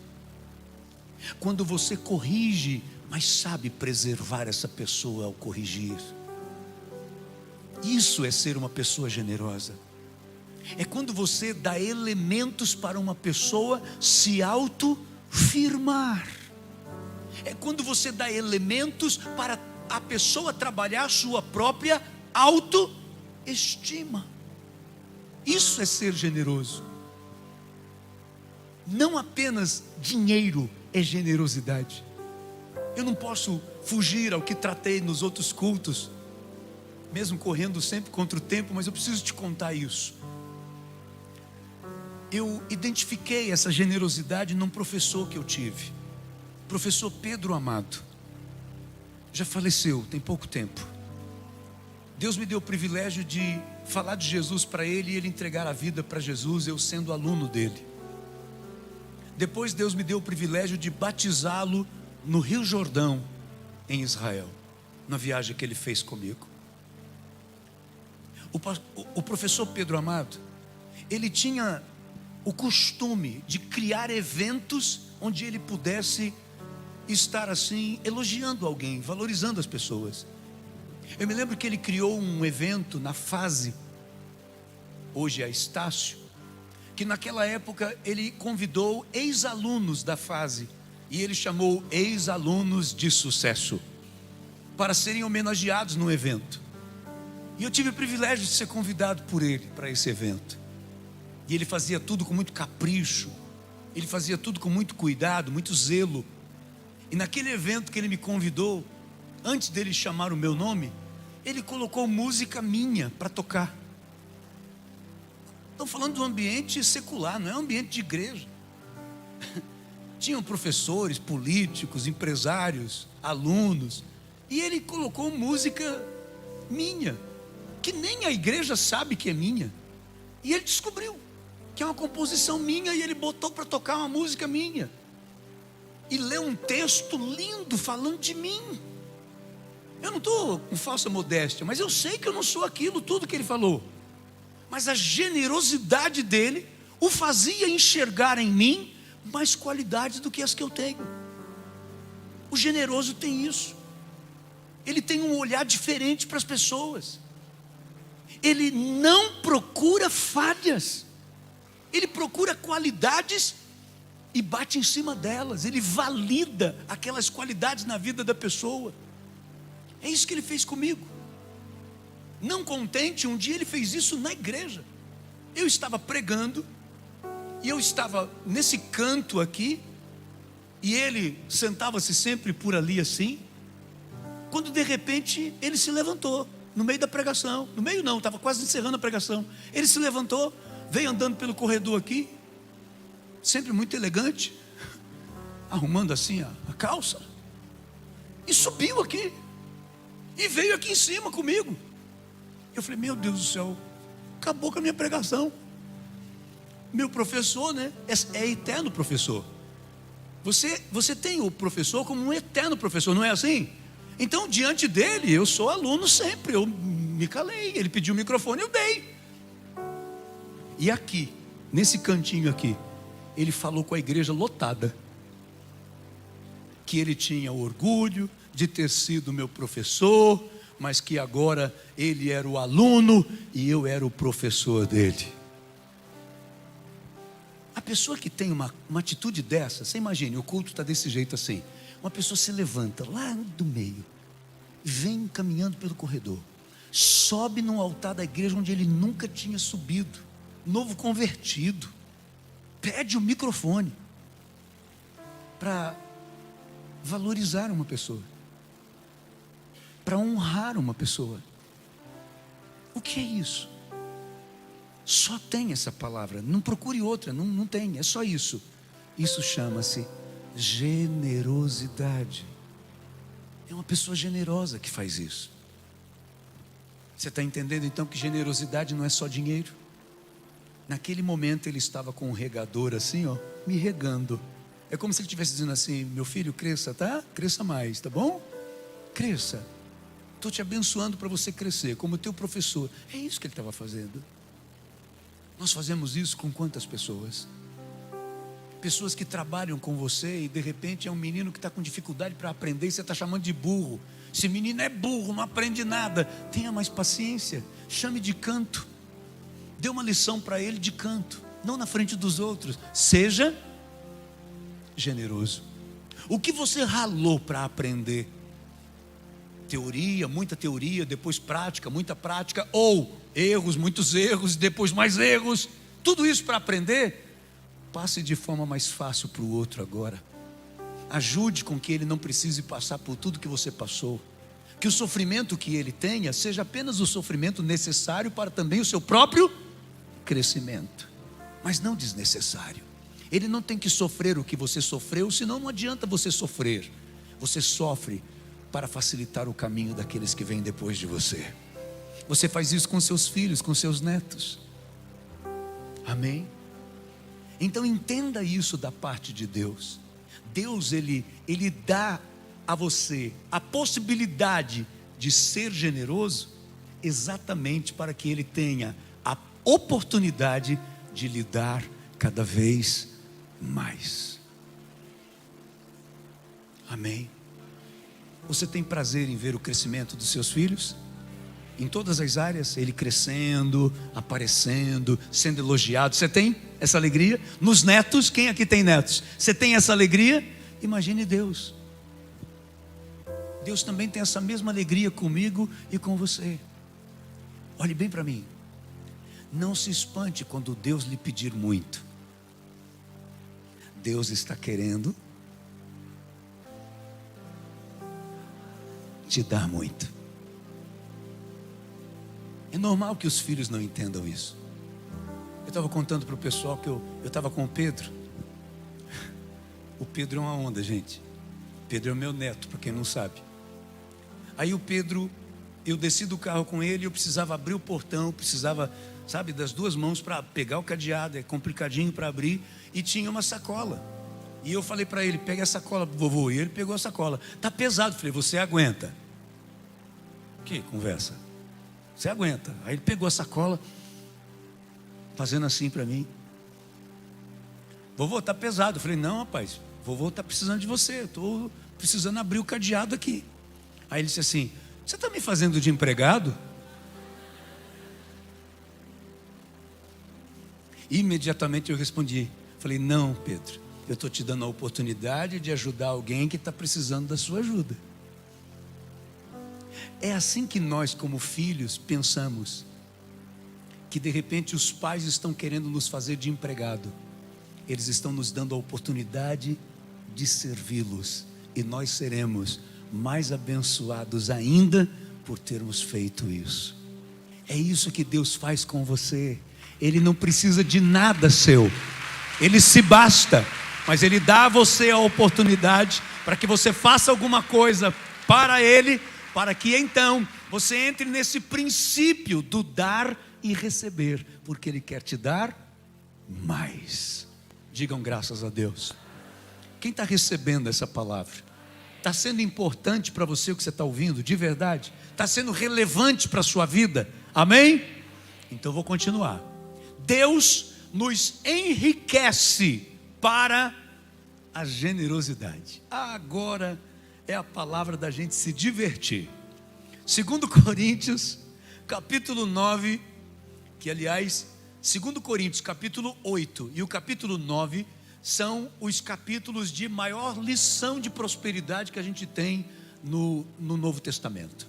quando você corrige, mas sabe preservar essa pessoa ao corrigir. Isso é ser uma pessoa generosa. É quando você dá elementos para uma pessoa se autofirmar. É quando você dá elementos para a pessoa trabalhar sua própria autoestima. Isso é ser generoso. Não apenas dinheiro é generosidade. Eu não posso fugir ao que tratei nos outros cultos, mesmo correndo sempre contra o tempo, mas eu preciso te contar isso. Eu identifiquei essa generosidade num professor que eu tive, professor Pedro Amado. Já faleceu, tem pouco tempo. Deus me deu o privilégio de falar de Jesus para ele e ele entregar a vida para Jesus, eu sendo aluno dele. Depois Deus me deu o privilégio de batizá-lo no Rio Jordão, em Israel, na viagem que ele fez comigo. O professor Pedro Amado, ele tinha o costume de criar eventos onde ele pudesse estar assim, elogiando alguém, valorizando as pessoas. Eu me lembro que ele criou um evento na Fase, hoje é a Estácio, que naquela época ele convidou ex-alunos da Fase, e ele chamou ex-alunos de sucesso, para serem homenageados no evento. E eu tive o privilégio de ser convidado por ele para esse evento. E ele fazia tudo com muito capricho, ele fazia tudo com muito cuidado, muito zelo. E naquele evento que ele me convidou, antes dele chamar o meu nome, ele colocou música minha para tocar. Estão falando de um ambiente secular, não é um ambiente de igreja. Tinham professores, políticos, empresários, alunos, e ele colocou música minha, que nem a igreja sabe que é minha. E ele descobriu que é uma composição minha, e ele botou para tocar uma música minha, e leu um texto lindo falando de mim. Eu não estou com falsa modéstia, mas eu sei que eu não sou aquilo tudo que ele falou, mas a generosidade dele o fazia enxergar em mim mais qualidades do que as que eu tenho. O generoso tem isso. Ele tem um olhar diferente para as pessoas. Ele não procura falhas, ele procura qualidades e bate em cima delas. Ele valida aquelas qualidades na vida da pessoa. É isso que ele fez comigo. Não contente, um dia ele fez isso na igreja. Eu estava pregando, e eu estava nesse canto aqui, e ele sentava-se sempre por ali assim, quando de repente ele se levantou, no meio da pregação. No meio não, estava quase encerrando a pregação. Ele se levantou, veio andando pelo corredor aqui, sempre muito elegante, arrumando assim a calça, e subiu aqui, e veio aqui em cima comigo. Eu falei, meu Deus do céu, acabou com a minha pregação. Meu professor, né, é eterno professor. Você tem o professor como um eterno professor, não é assim? Então, diante dele, eu sou aluno sempre. Eu me calei, ele pediu o microfone, eu dei. E aqui, nesse cantinho aqui, ele falou com a igreja lotada, que ele tinha orgulho de ter sido meu professor, mas que agora ele era o aluno e eu era o professor dele. A pessoa que tem uma atitude dessa, você imagine, o culto está desse jeito assim, uma pessoa se levanta lá do meio, vem caminhando pelo corredor, sobe no altar da igreja onde ele nunca tinha subido, novo convertido, pede o microfone para valorizar uma pessoa, para honrar uma pessoa. O que é isso? Só tem essa palavra, não procure outra, não tem, é só isso. Isso chama-se generosidade. É uma pessoa generosa que faz isso. Você está entendendo então que generosidade não é só dinheiro? Naquele momento ele estava com um regador assim, ó, me regando. É como se ele estivesse dizendo assim, meu filho, cresça, tá? Cresça mais, tá bom? Cresça. Estou te abençoando para você crescer, como teu professor. É isso que ele estava fazendo. Nós fazemos isso com quantas pessoas? Pessoas que trabalham com você e de repente é um menino que está com dificuldade para aprender e você está chamando de burro. Esse menino é burro, não aprende nada. Tenha mais paciência, chame de canto. Dê uma lição para ele de canto, não na frente dos outros. Seja generoso. O que você ralou para aprender? teoria, muita teoria, depois prática, muita prática, ou erros, muitos erros, depois mais erros, tudo isso para aprender. Passe de forma mais fácil para o outro agora. Ajude com que ele não precise passar por tudo que você passou. Que o sofrimento que ele tenha seja apenas o sofrimento necessário para também o seu próprio crescimento, mas não desnecessário. Ele não tem que sofrer o que você sofreu, senão não adianta você sofrer. Você sofre para facilitar o caminho daqueles que vêm depois de você. Você faz isso com seus filhos, com seus netos. Amém? Então entenda isso da parte de Deus. Deus, Ele dá a você a possibilidade de ser generoso, exatamente para que Ele tenha a oportunidade de lhe dar cada vez mais. Amém? Você tem prazer em ver o crescimento dos seus filhos? Em todas as áreas, ele crescendo, aparecendo, sendo elogiado. Você tem essa alegria? Nos netos, quem aqui tem netos? Você tem essa alegria? Imagine Deus. Deus também tem essa mesma alegria comigo e com você. Olhe bem para mim. Não se espante quando Deus lhe pedir muito. Deus está querendo te dar muito. É normal que os filhos não entendam isso. Eu estava contando para o pessoal que eu estava com o Pedro. O Pedro é uma onda, gente. O Pedro é o meu neto, para quem não sabe. Aí o Pedro, eu desci do carro com ele, eu precisava abrir o portão, precisava, sabe, das duas mãos para pegar o cadeado, é complicadinho para abrir, e tinha uma sacola. E eu falei para ele, pega a sacola, vovô, e ele pegou a sacola. Tá pesado, falei, você aguenta. Que conversa? Você aguenta. Aí ele pegou a sacola, fazendo assim para mim. Vovô, tá pesado. Eu falei, não, rapaz, vovô tá precisando de você. Eu estou precisando abrir o cadeado aqui. Aí ele disse assim, você está me fazendo de empregado? Imediatamente eu respondi. Falei, não, Pedro, eu estou te dando a oportunidade de ajudar alguém que está precisando da sua ajuda. É assim que nós, como filhos, pensamos. Que de repente os pais estão querendo nos fazer de empregado. Eles estão nos dando a oportunidade de servi-los. E nós seremos mais abençoados ainda por termos feito isso. É isso que Deus faz com você. Ele não precisa de nada seu. Ele se basta. Mas Ele dá a você a oportunidade para que você faça alguma coisa para Ele, para que então você entre nesse princípio do dar e receber, porque Ele quer te dar mais. Digam graças a Deus. Quem está recebendo essa palavra? Está sendo importante para você o que você está ouvindo, de verdade? Está sendo relevante para a sua vida? Amém? Então eu vou continuar. Deus nos enriquece para a generosidade. Agora é a palavra da gente se divertir. 2 Coríntios, capítulo 9, que aliás, 2 Coríntios, capítulo 8 e o capítulo 9 são os capítulos de maior lição de prosperidade que a gente tem no Novo Testamento.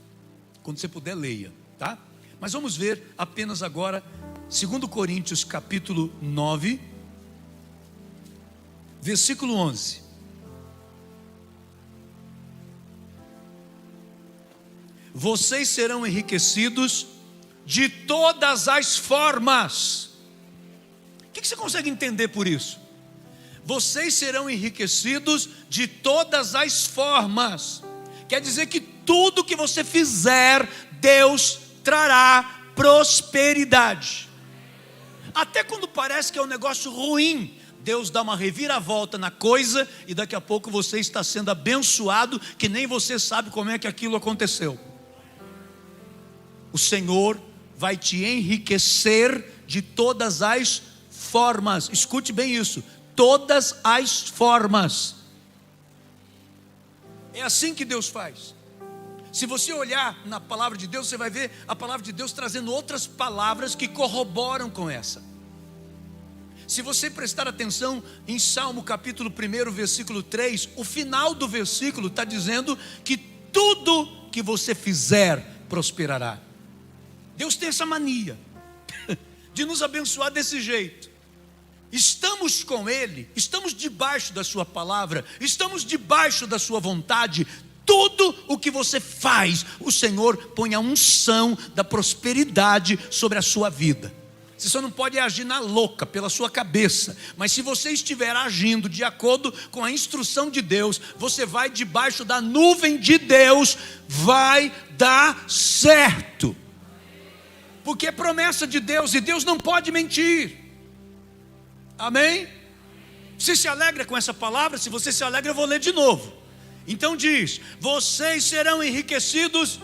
Quando você puder, leia, tá? Mas vamos ver apenas agora 2 Coríntios, capítulo 9, versículo 11. Vocês serão enriquecidos de todas as formas. O que você consegue entender por isso? Vocês serão enriquecidos de todas as formas. Quer dizer que tudo que você fizer, Deus trará prosperidade. Até quando parece que é um negócio ruim, Deus dá uma reviravolta na coisa e daqui a pouco você está sendo abençoado que nem você sabe como é que aquilo aconteceu. O Senhor vai te enriquecer de todas as formas. Escute bem isso. Todas as formas. É assim que Deus faz. Se você olhar na palavra de Deus, você vai ver a palavra de Deus trazendo outras palavras que corroboram com essa. Se você prestar atenção em Salmo capítulo 1, versículo 3, o final do versículo está dizendo que tudo que você fizer prosperará. Deus tem essa mania de nos abençoar desse jeito. Estamos com Ele, estamos debaixo da sua palavra, estamos debaixo da sua vontade. Tudo o que você faz, o Senhor põe a unção da prosperidade sobre a sua vida. Você só não pode agir na louca, pela sua cabeça. Mas se você estiver agindo de acordo com a instrução de Deus, você vai debaixo da nuvem de Deus, vai dar certo. Porque é promessa de Deus e Deus não pode mentir. Amém? Você se alegra com essa palavra? Se você se alegra, eu vou ler de novo. Então diz: vocês serão enriquecidos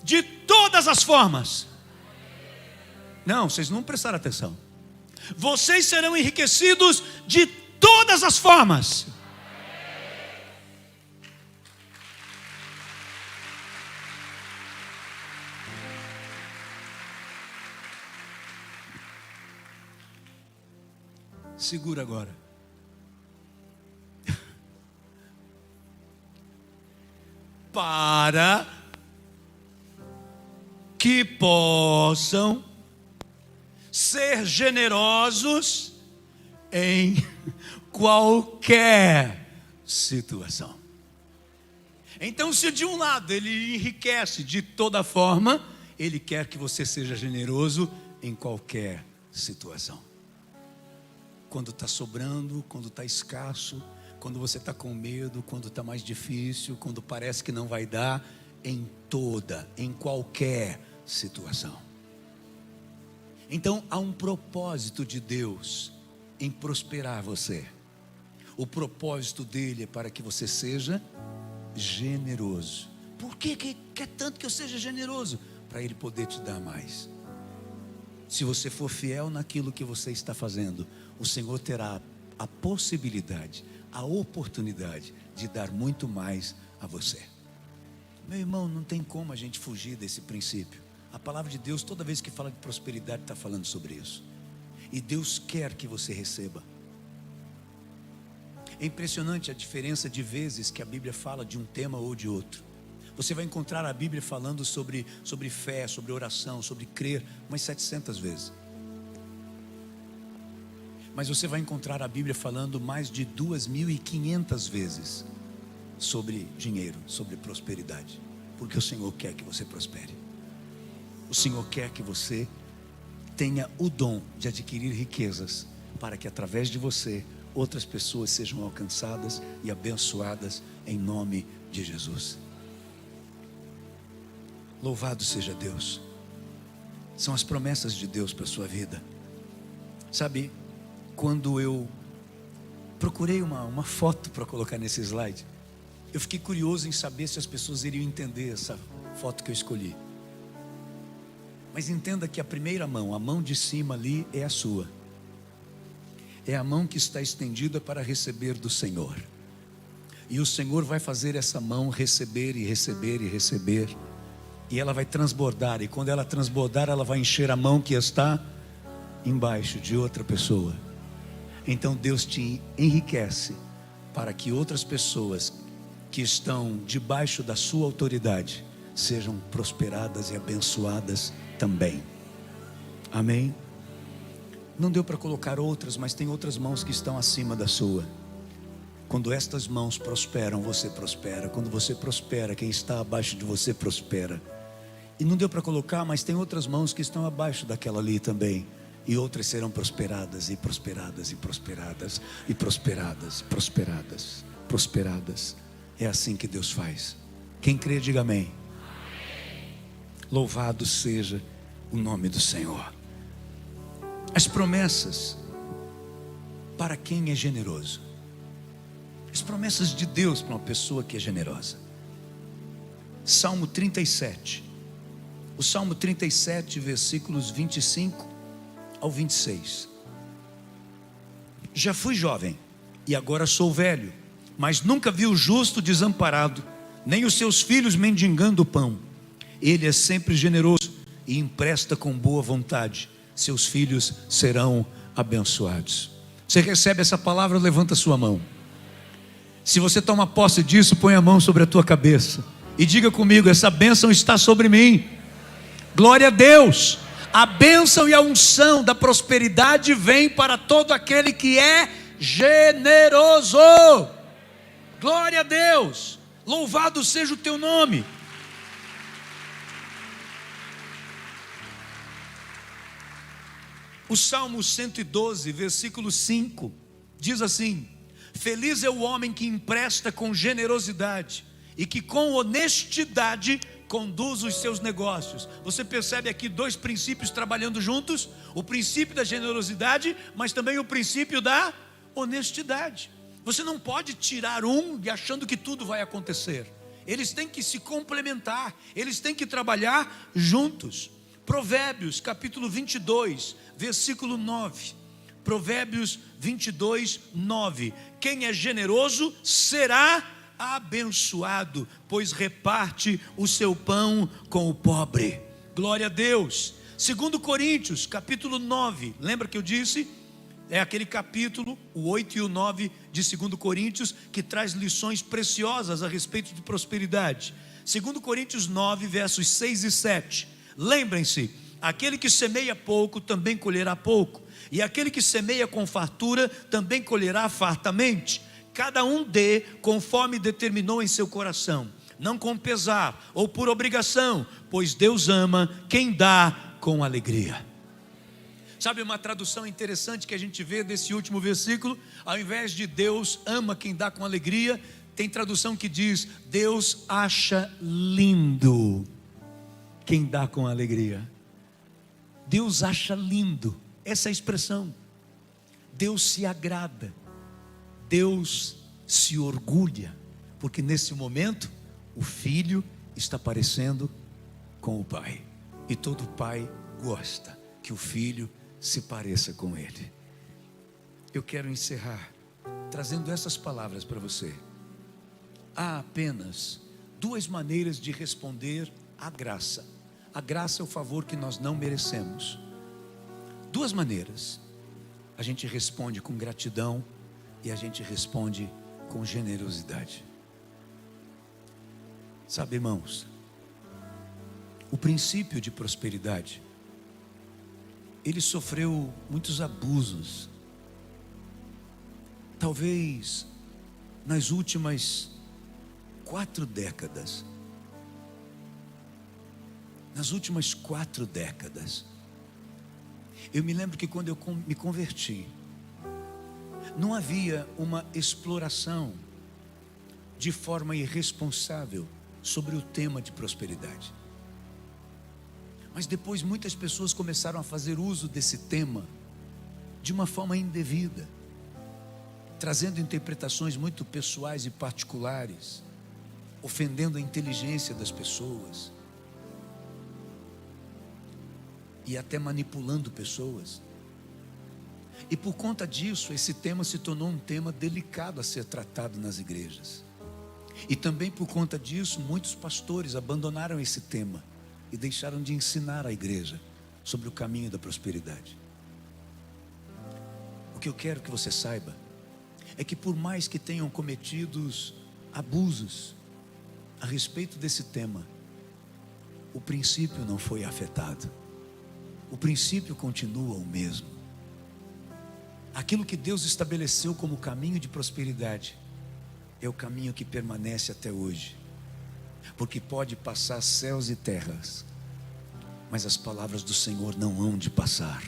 de todas as formas. Não, vocês não prestaram atenção. Vocês serão enriquecidos de todas as formas. Segura agora. Para que possam ser generosos em qualquer situação. Então, se de um lado Ele enriquece de toda forma, Ele quer que você seja generoso em qualquer situação. Quando está sobrando, quando está escasso, quando você está com medo, quando está mais difícil, quando parece que não vai dar, em qualquer situação. Então há um propósito de Deus em prosperar você. O propósito dele é para que você seja generoso. Por que quer tanto que eu seja generoso? Para ele poder te dar mais. Se você for fiel naquilo que você está fazendo, o Senhor terá a possibilidade, a oportunidade de dar muito mais a você. Meu irmão, não tem como a gente fugir desse princípio. A palavra de Deus, toda vez que fala de prosperidade, está falando sobre isso. E Deus quer que você receba. É impressionante a diferença de vezes que a Bíblia fala de um tema ou de outro. Você vai encontrar a Bíblia falando sobre fé, sobre oração, sobre crer, umas 700 vezes. Mas você vai encontrar a Bíblia falando mais de 2.500 vezes sobre dinheiro, sobre prosperidade. Porque o Senhor quer que você prospere. O Senhor quer que você tenha o dom de adquirir riquezas, para que através de você, outras pessoas sejam alcançadas e abençoadas em nome de Jesus. Louvado seja Deus. São as promessas de Deus para a sua vida. Sabe, quando eu procurei uma foto para colocar nesse slide, eu fiquei curioso em saber se as pessoas iriam entender essa foto que eu escolhi. Mas entenda que a primeira mão, a mão de cima ali, é a sua. É a mão que está estendida para receber do Senhor. E o Senhor vai fazer essa mão receber e receber e receber. E ela vai transbordar. E quando ela transbordar, ela vai encher a mão que está embaixo de outra pessoa. Então Deus te enriquece para que outras pessoas que estão debaixo da sua autoridade sejam prosperadas e abençoadas também. Amém? Não deu para colocar outras, mas tem outras mãos que estão acima da sua. Quando estas mãos prosperam, você prospera. Quando você prospera, quem está abaixo de você prospera. E não deu para colocar, mas tem outras mãos que estão abaixo daquela ali também. E outras serão prosperadas e prosperadas e prosperadas e prosperadas, prosperadas, prosperadas. É assim que Deus faz. Quem crê, diga amém. Louvado seja o nome do Senhor. As promessas para quem é generoso. As promessas de Deus para uma pessoa que é generosa. Salmo 37. O Salmo 37, versículos 25 ao 26. Já fui jovem e agora sou velho, mas nunca vi o justo desamparado, nem os seus filhos mendigando o pão. Ele é sempre generoso e empresta com boa vontade. Seus filhos serão abençoados. Você recebe essa palavra? Levanta a sua mão. Se você toma posse disso, põe a mão sobre a tua cabeça E diga comigo: essa bênção está sobre mim. Glória a Deus. A bênção e a unção da prosperidade vem para todo aquele que é generoso. Glória a Deus. Louvado seja o teu nome. O Salmo 112, versículo 5, diz assim: feliz é o homem que empresta com generosidade e que com honestidade conduz os seus negócios. Você percebe aqui dois princípios trabalhando juntos: o princípio da generosidade, mas também o princípio da honestidade. Você não pode tirar um e achando que tudo vai acontecer. Eles têm que se complementar, eles têm que trabalhar juntos. Provérbios capítulo 22, versículo 9. Provérbios 22, 9. Quem é generoso será abençoado, pois reparte o seu pão com o pobre. Glória a Deus. 2 Coríntios capítulo 9. Lembra que eu disse? É aquele capítulo, o 8 e o 9 de 2 Coríntios, que traz lições preciosas a respeito de prosperidade. 2 Coríntios 9, versos 6 e 7. Lembrem-se: aquele que semeia pouco também colherá pouco, e aquele que semeia com fartura também colherá fartamente. Cada um dê conforme determinou em seu coração, não com pesar ou por obrigação, pois Deus ama quem dá com alegria. Sabe uma tradução interessante que a gente vê desse último versículo? Ao invés de Deus ama quem dá com alegria, tem tradução que diz: Deus acha lindo quem dá com alegria. Deus acha lindo, essa é a expressão. Deus se agrada, Deus se orgulha, porque nesse momento o filho está parecendo com o pai, e todo pai gosta que o filho se pareça com ele. Eu quero encerrar trazendo essas palavras para você. Há apenas duas maneiras de responder à graça. A graça é o favor que nós não merecemos. Duas maneiras. A gente responde com gratidão e a gente responde com generosidade. Sabe, irmãos, o princípio de prosperidade, ele sofreu muitos abusos. Talvez nas últimas 4 décadas. Nas últimas 4 décadas. Eu me lembro que quando eu me converti, não havia uma exploração de forma irresponsável sobre o tema de prosperidade. Mas depois muitas pessoas começaram a fazer uso desse tema de uma forma indevida, trazendo interpretações muito pessoais e particulares, ofendendo a inteligência das pessoas e até manipulando pessoas. E por conta disso, esse tema se tornou um tema delicado a ser tratado nas igrejas. E também por conta disso, muitos pastores abandonaram esse tema e deixaram de ensinar a igreja sobre o caminho da prosperidade. O que eu quero que você saiba é que por mais que tenham cometidos abusos a respeito desse tema, o princípio não foi afetado. O princípio continua o mesmo. Aquilo que Deus estabeleceu como caminho de prosperidade é o caminho que permanece até hoje. Porque pode passar céus e terras, mas as palavras do Senhor não hão de passar.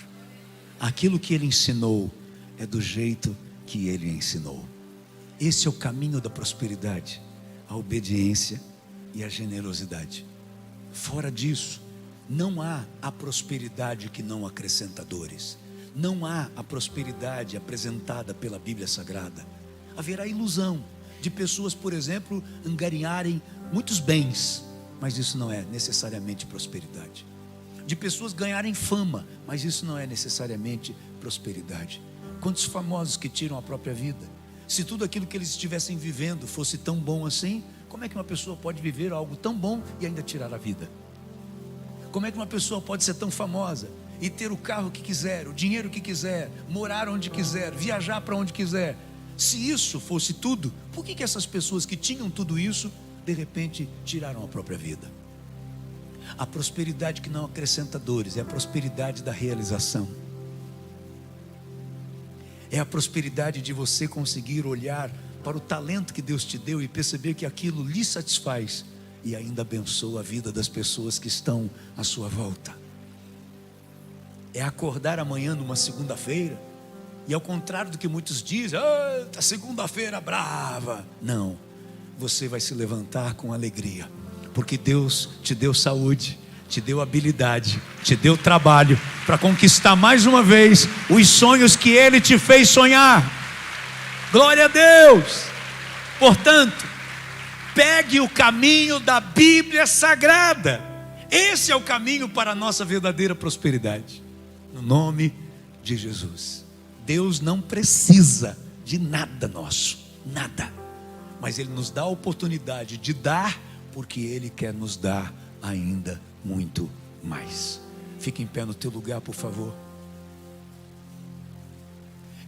Aquilo que Ele ensinou é do jeito que Ele ensinou. Esse é o caminho da prosperidade, a obediência e a generosidade. Fora disso, não há a prosperidade que não acrescenta dores. Não há a prosperidade apresentada pela Bíblia Sagrada. Haverá ilusão de pessoas, por exemplo, angariarem muitos bens, mas isso não é necessariamente prosperidade. De pessoas ganharem fama, mas isso não é necessariamente prosperidade. Quantos famosos que tiram a própria vida? Se tudo aquilo que eles estivessem vivendo fosse tão bom assim, como é que uma pessoa pode viver algo tão bom e ainda tirar a vida? Como é que uma pessoa pode ser tão famosa e ter o carro que quiser, o dinheiro que quiser, morar onde quiser, viajar para onde quiser? Se isso fosse tudo, por que essas pessoas que tinham tudo isso de repente tiraram a própria vida. A prosperidade que não acrescenta dores é a prosperidade da realização. É a prosperidade de você conseguir olhar para o talento que Deus te deu e perceber que aquilo lhe satisfaz e ainda abençoa a vida das pessoas que estão à sua volta. É acordar amanhã numa segunda-feira e, ao contrário do que muitos dizem, tá segunda-feira brava. Não, você vai se levantar com alegria, porque Deus te deu saúde, te deu habilidade, te deu trabalho para conquistar mais uma vez os sonhos que Ele te fez sonhar. Glória a Deus! Portanto, pegue o caminho da Bíblia Sagrada. Esse é o caminho para a nossa verdadeira prosperidade. No nome de Jesus. Deus não precisa de nada nosso, nada. Mas Ele nos dá a oportunidade de dar, porque Ele quer nos dar ainda muito mais. Fique em pé no teu lugar, por favor.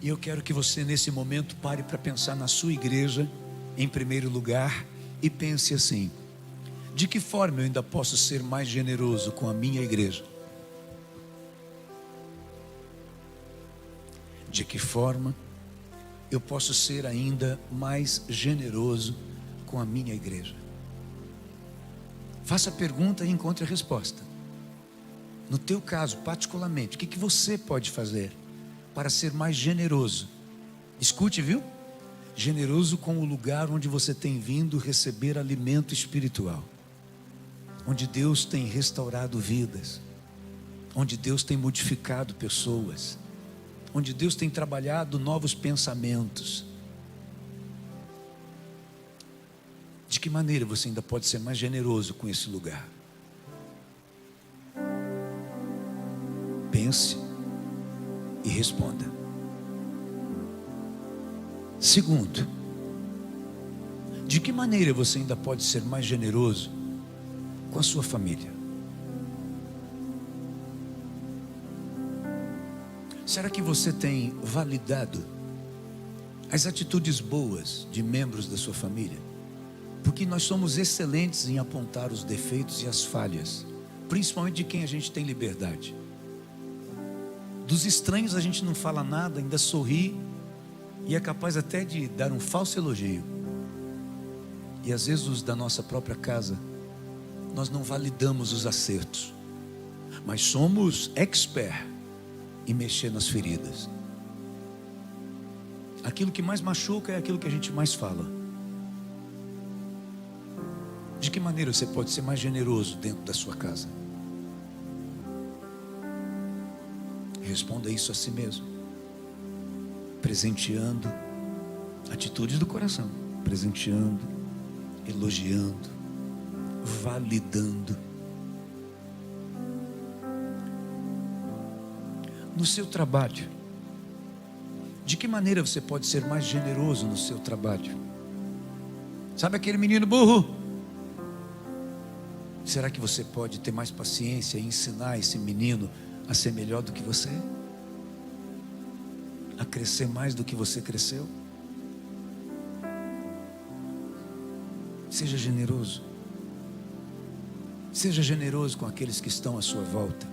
E eu quero que você nesse momento pare para pensar na sua igreja em primeiro lugar e pense assim: de que forma eu ainda posso ser mais generoso com a minha igreja? De que forma eu posso ser ainda mais generoso com a minha igreja? Faça a pergunta e encontre a resposta. No teu caso, particularmente, o que você pode fazer para ser mais generoso? Escute, viu? Generoso com o lugar onde você tem vindo receber alimento espiritual, onde Deus tem restaurado vidas, onde Deus tem modificado pessoas, onde Deus tem trabalhado novos pensamentos. De que maneira você ainda pode ser mais generoso com esse lugar? Pense e responda. Segundo, de que maneira você ainda pode ser mais generoso com a sua família? Será que você tem validado as atitudes boas de membros da sua família? Porque nós somos excelentes em apontar os defeitos e as falhas, principalmente de quem a gente tem liberdade. Dos estranhos a gente não fala nada, ainda sorri e é capaz até de dar um falso elogio. E às vezes os da nossa própria casa, nós não validamos os acertos, mas somos expert em mexer nas feridas. Aquilo que mais machuca é aquilo que a gente mais fala. De que maneira você pode ser mais generoso dentro da sua casa? Responda isso a si mesmo, presenteando atitudes do coração, presenteando, elogiando, validando. No seu trabalho, de que maneira você pode ser mais generoso no seu trabalho? Sabe aquele menino burro? Será que você pode ter mais paciência e ensinar esse menino a ser melhor do que você? A crescer mais do que você cresceu? Seja generoso. Seja generoso com aqueles que estão à sua volta.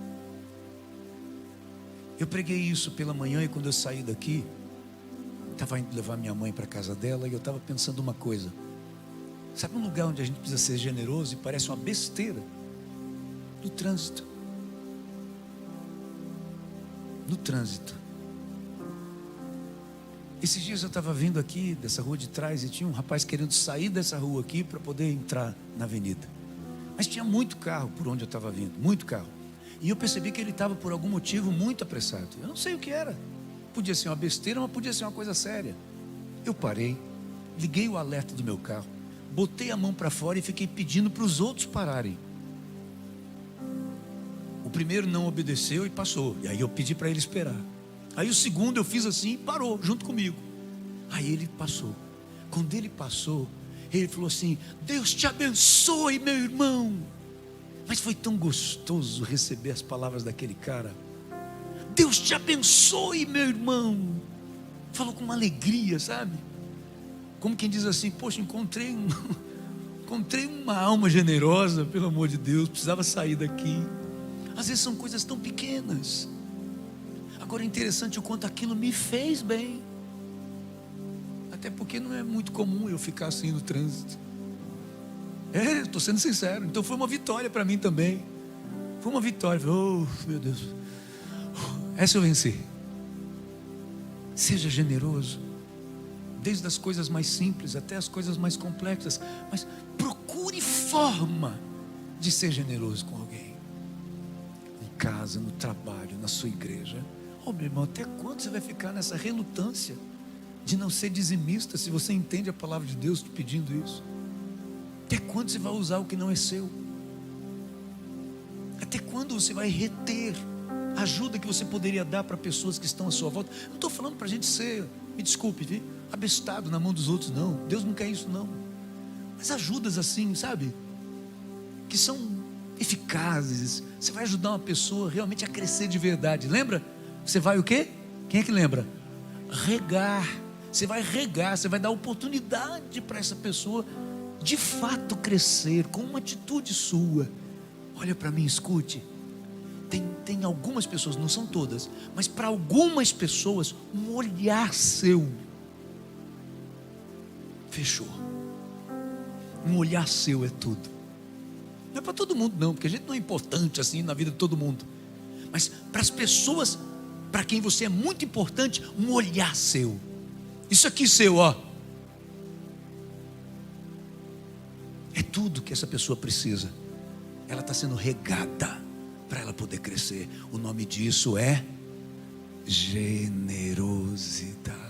Eu preguei isso pela manhã e quando eu saí daqui, estava indo levar minha mãe para a casa dela e eu estava pensando uma coisa. Sabe um lugar onde a gente precisa ser generoso e parece uma besteira? No trânsito. No trânsito. Esses dias eu estava vindo aqui dessa rua de trás e tinha um rapaz querendo sair dessa rua aqui para poder entrar na avenida. Mas tinha muito carro por onde eu estava vindo, muito carro. E eu percebi que ele estava por algum motivo muito apressado. Eu não sei o que era. Podia ser uma besteira, mas podia ser uma coisa séria. Eu parei, liguei o alerta do meu carro, botei a mão para fora e fiquei pedindo para os outros pararem. O primeiro não obedeceu e passou. E aí eu pedi para ele esperar. Aí o segundo eu fiz assim e parou junto comigo. Aí ele passou. Quando ele passou, ele falou assim: Deus te abençoe, meu irmão. Mas foi tão gostoso receber as palavras daquele cara. Deus te abençoe, meu irmão. Falou com uma alegria, sabe? Como quem diz assim: poxa, encontrei Encontrei uma alma generosa, pelo amor de Deus, precisava sair daqui. Às vezes são coisas tão pequenas. Agora é interessante o quanto aquilo me fez bem. Até porque não é muito comum eu ficar assim no trânsito. Estou sendo sincero. Então foi uma vitória para mim também. Foi uma vitória. Oh, meu Deus. Essa eu venci. Seja generoso. Desde as coisas mais simples até as coisas mais complexas. Mas procure forma de ser generoso com alguém. Em casa, no trabalho, na sua igreja. Oh, meu irmão, até quando você vai ficar nessa relutância de não ser dizimista, se você entende a palavra de Deus te pedindo isso? Até quando você vai usar o que não é seu? Até quando você vai reter a ajuda que você poderia dar para pessoas que estão à sua volta? Não estou falando para a gente ser, me desculpe, viu? Abestado na mão dos outros, não. Deus não quer isso, não. Mas ajudas assim, sabe? Que são eficazes. Você vai ajudar uma pessoa realmente a crescer de verdade. Lembra? Você vai o quê? Quem é que lembra? Regar. Você vai regar, você vai dar oportunidade para essa pessoa de fato crescer com uma atitude sua. Olha para mim, escute. Tem algumas pessoas, não são todas, mas para algumas pessoas, um olhar seu fechou. Um olhar seu é tudo. Não é para todo mundo não, porque a gente não é importante assim na vida de todo mundo. Mas para as pessoas para quem você é muito importante, um olhar seu. Isso aqui seu, ó. É tudo que essa pessoa precisa. Ela está sendo regada para ela poder crescer. O nome disso é generosidade.